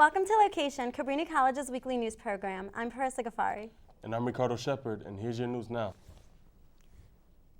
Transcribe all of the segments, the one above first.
Welcome to LOQation, Cabrini College's weekly news program. I'm Parisa Ghaffari. And I'm Ricardo Shepard, and here's your news now.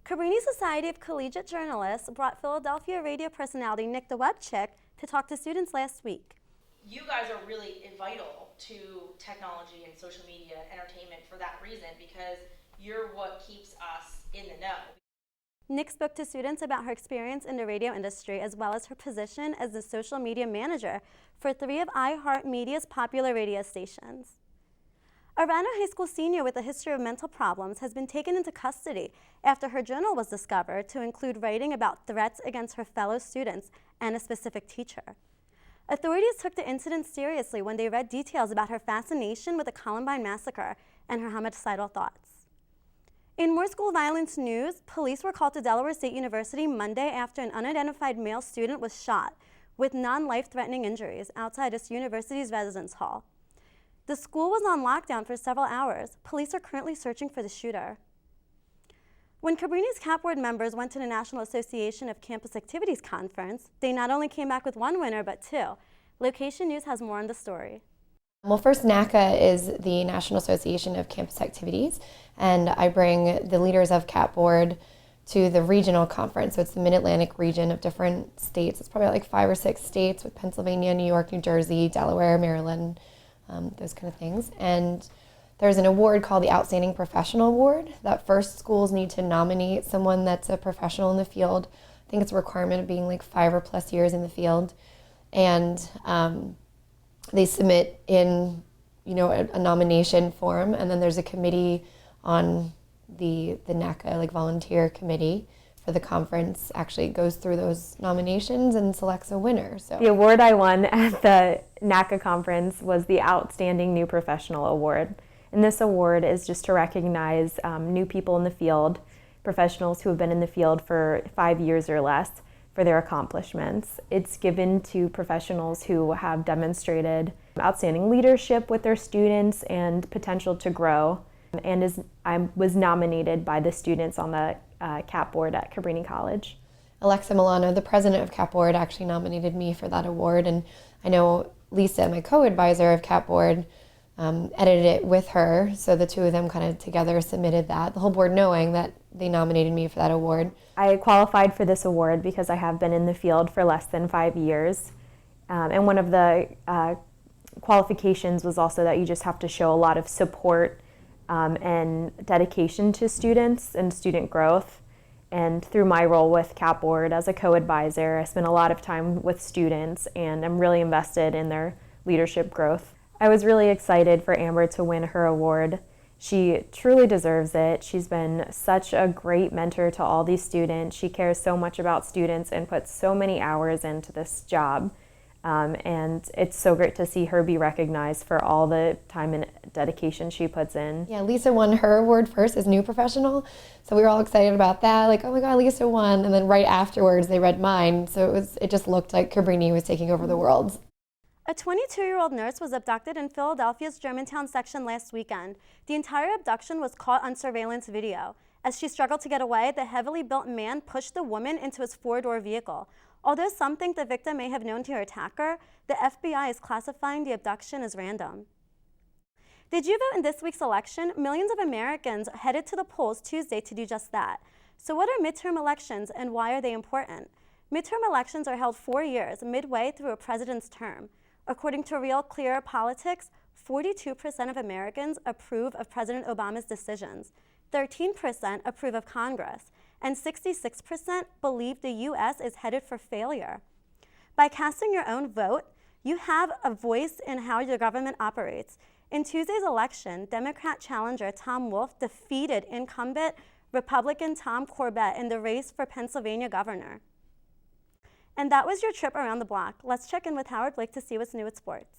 Cabrini Society of Collegiate Journalists brought Philadelphia radio personality Nick the Web Chick to talk to students last week. You guys are really vital to technology and social media entertainment for that reason, because you're what keeps us in the know. Nick spoke to students about her experience in the radio industry as well as her position as the social media manager for 3 of iHeartMedia's popular radio stations. A Radnor High School senior with a history of mental problems has been taken into custody after her journal was discovered to include writing about threats against her fellow students and a specific teacher. Authorities took the incident seriously when they read details about her fascination with the Columbine massacre and her homicidal thoughts. In more school violence news, police were called to Delaware State University Monday after an unidentified male student was shot with non-life-threatening injuries outside its university's residence hall. The school was on lockdown for several hours. Police are currently searching for the shooter. When Cabrini's CAP Board members went to the National Association of Campus Activities Conference, they not only came back with 1 winner, but 2. LOQation News has more on the story. Well, first, NACA is the National Association of Campus Activities, and I bring the leaders of CAP Board to the regional conference. So it's the Mid-Atlantic region of different states. It's probably like 5 or 6 states with Pennsylvania, New York, New Jersey, Delaware, Maryland, those kind of things. And there's an award called the Outstanding Professional Award that first schools need to nominate someone that's a professional in the field. I think it's a requirement of being like 5 or plus years in the field. And they submit in, a nomination form, and then there's a committee on the NACA, like volunteer committee for the conference, actually goes through those nominations and selects a winner. So the award I won at the NACA conference was the Outstanding New Professional Award. And this award is just to recognize new people in the field, professionals who have been in the field for 5 years or less, for their accomplishments. It's given to professionals who have demonstrated outstanding leadership with their students and potential to grow, and I was nominated by the students on the CAP Board at Cabrini College. Alexa Milano, the president of CAP Board, actually nominated me for that award, and I know Lisa, my co-advisor of CAP Board, edited it with her, so the two of them kind of together submitted that, the whole board knowing that they nominated me for that award. I qualified for this award because I have been in the field for less than 5 years, and one of the qualifications was also that you just have to show a lot of support and dedication to students and student growth. And through my role with CAP Board as a co-advisor, I spent a lot of time with students, and I'm really invested in their leadership growth. I was really excited for Amber to win her award. She truly deserves it. She's been such a great mentor to all these students. She cares so much about students and puts so many hours into this job. And it's so great to see her be recognized for all the time and dedication she puts in. Yeah, Lisa won her award first as new professional, so we were all excited about that, like, oh my god, Lisa won, and then right afterwards they read mine, so it just looked like Cabrini was taking over the world. A 22-year-old nurse was abducted in Philadelphia's Germantown section last weekend. The entire abduction was caught on surveillance video. As she struggled to get away, the heavily built man pushed the woman into his 4-door vehicle. Although some think the victim may have known her attacker, the FBI is classifying the abduction as random. Did you vote in this week's election? Millions of Americans headed to the polls Tuesday to do just that. So what are midterm elections and why are they important? Midterm elections are held 4 years, midway through a president's term. According to Real Clear Politics, 42% of Americans approve of President Obama's decisions, 13% approve of Congress, and 66% believe the U.S. is headed for failure. By casting your own vote, you have a voice in how your government operates. In Tuesday's election, Democrat challenger Tom Wolf defeated incumbent Republican Tom Corbett in the race for Pennsylvania governor. And that was your trip around the block. Let's check in with Howard Blake to see what's new at sports.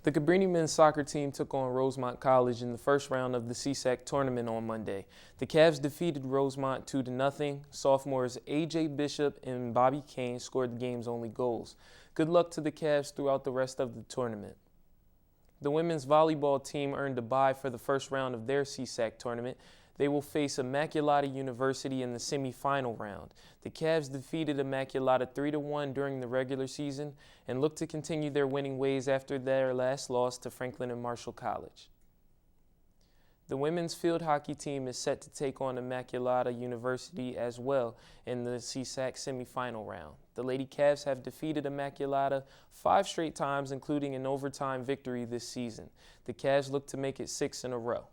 The Cabrini men's soccer team took on Rosemont College in the first round of the CSAC tournament on Monday. The Cavs defeated Rosemont 2-0. Sophomores A.J. Bishop and Bobby Kane scored the game's only goals. Good luck to the Cavs throughout the rest of the tournament. The women's volleyball team earned a bye for the first round of their CSAC tournament. They will face Immaculata University in the semifinal round. The Cavs defeated Immaculata 3-1 during the regular season and look to continue their winning ways after their last loss to Franklin and Marshall College. The women's field hockey team is set to take on Immaculata University as well in the CSAC semifinal round. The Lady Cavs have defeated Immaculata 5 straight times, including an overtime victory this season. The Cavs look to make it 6 in a row.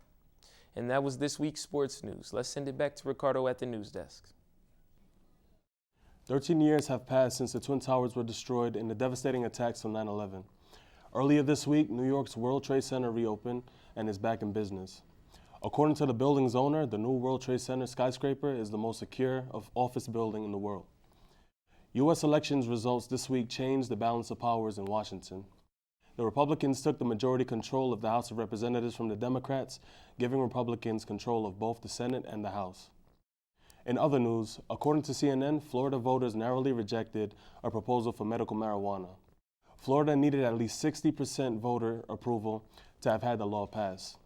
And that was this week's sports news. Let's send it back to Ricardo at the news desk. 13 years have passed since the Twin Towers were destroyed in the devastating attacks on 9/11. Earlier this week, New York's World Trade Center reopened and is back in business. According to the building's owner, the new World Trade Center skyscraper is the most secure office building in the world. U.S. elections results this week changed the balance of powers in Washington. The Republicans took the majority control of the House of Representatives from the Democrats, giving Republicans control of both the Senate and the House. In other news, according to CNN, Florida voters narrowly rejected a proposal for medical marijuana. Florida needed at least 60% voter approval to have had the law pass.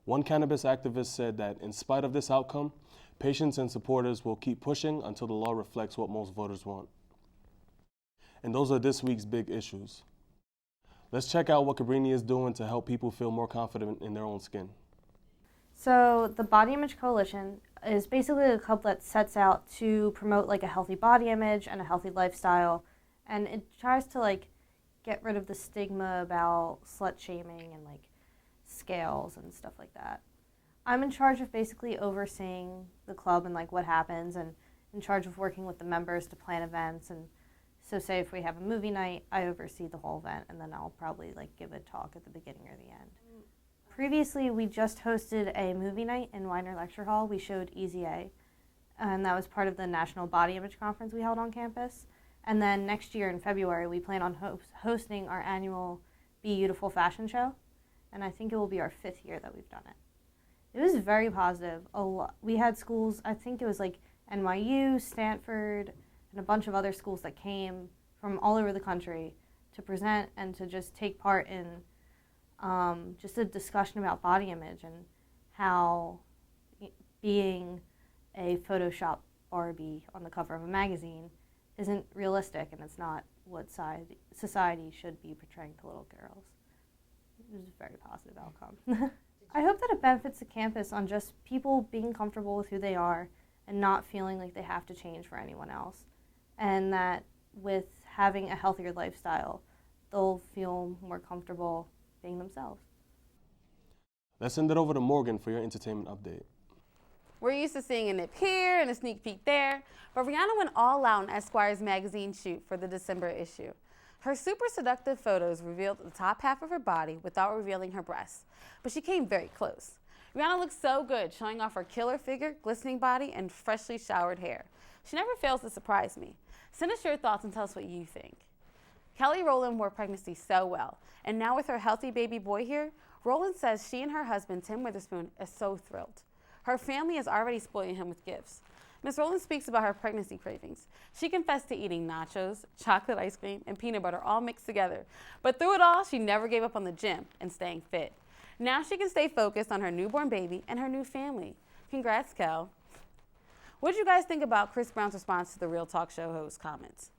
One cannabis activist said that in spite of this outcome, patients and supporters will keep pushing until the law reflects what most voters want. And those are this week's big issues. Let's check out what Cabrini is doing to help people feel more confident in their own skin. So the Body Image Coalition is basically a club that sets out to promote like a healthy body image and a healthy lifestyle, and it tries to like get rid of the stigma about slut shaming and like scales and stuff like that. I'm in charge of basically overseeing the club and like what happens, and in charge of working with the members to plan events. And so say if we have a movie night, I oversee the whole event, and then I'll probably like give a talk at the beginning or the end. Previously, we just hosted a movie night in Weiner Lecture Hall. We showed Easy A, and that was part of the National Body Image Conference we held on campus. And then next year in February, we plan on hosting our annual Be Beautiful fashion show, and I think it will be our 5th year that we've done it. It was very positive. We had schools, I think it was like NYU, Stanford, and a bunch of other schools that came from all over the country to present and to just take part in just a discussion about body image and how being a Photoshop Barbie on the cover of a magazine isn't realistic, and it's not what society should be portraying to little girls. It was a very positive outcome. I hope that it benefits the campus on just people being comfortable with who they are and not feeling like they have to change for anyone else, and that with having a healthier lifestyle, they'll feel more comfortable being themselves. Let's send it over to Morgan for your entertainment update. We're used to seeing a nip here and a sneak peek there, but Rihanna went all out in Esquire's magazine shoot for the December issue. Her super seductive photos revealed the top half of her body without revealing her breasts, but she came very close. Rihanna looks so good, showing off her killer figure, glistening body, and freshly showered hair. She never fails to surprise me. Send us your thoughts and tell us what you think. Kelly Rowland wore pregnancy so well, and now with her healthy baby boy here, Rowland says she and her husband, Tim Witherspoon, is so thrilled. Her family is already spoiling him with gifts. Ms. Rowland speaks about her pregnancy cravings. She confessed to eating nachos, chocolate ice cream, and peanut butter all mixed together. But through it all, she never gave up on the gym and staying fit. Now she can stay focused on her newborn baby and her new family. Congrats, Kel. What did you guys think about Chris Brown's response to the Real Talk Show host comments?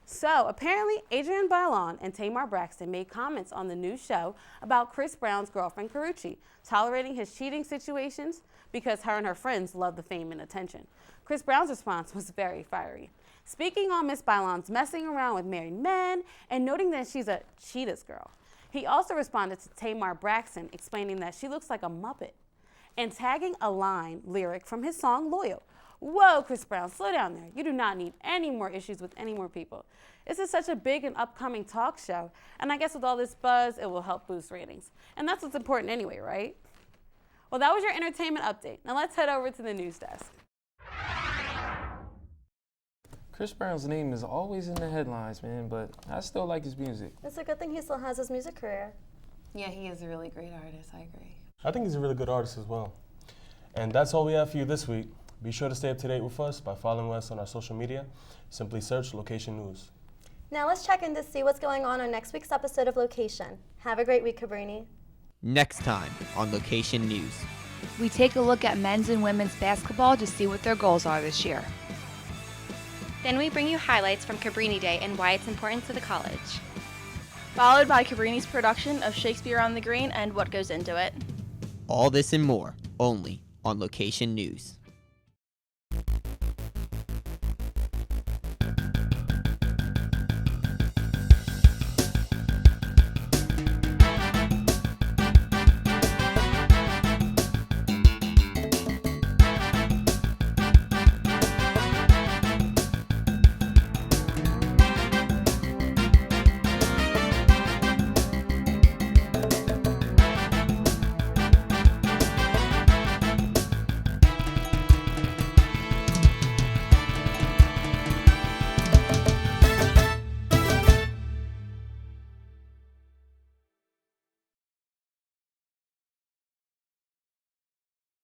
So apparently, Adrienne Bailon and Tamar Braxton made comments on the new show about Chris Brown's girlfriend Karrueche, tolerating his cheating situations because her and her friends love the fame and attention. Chris Brown's response was very fiery, speaking on Miss Bailon's messing around with married men and noting that she's a cheetah's girl. He also responded to Tamar Braxton, explaining that she looks like a Muppet and tagging a line lyric from his song Loyal. Whoa, Chris Brown, slow down there. You do not need any more issues with any more people. This is such a big and upcoming talk show, and I guess with all this buzz, it will help boost ratings. And that's what's important anyway, right? Well, that was your entertainment update. Now let's head over to the news desk. Chris Brown's name is always in the headlines, man, but I still like his music. It's a good thing he still has his music career. Yeah, he is a really great artist. I agree. I think he's a really good artist as well. And that's all we have for you this week. Be sure to stay up to date with us by following us on our social media. Simply search LOQation News. Now let's check in to see what's going on next week's episode of LOQation. Have a great week, Cabrini. Next time on LOQation News. We take a look at men's and women's basketball to see what their goals are this year. Then we bring you highlights from Cabrini Day and why it's important to the college. Followed by Cabrini's production of Shakespeare on the Green and what goes into it. All this and more, only on LOQation News.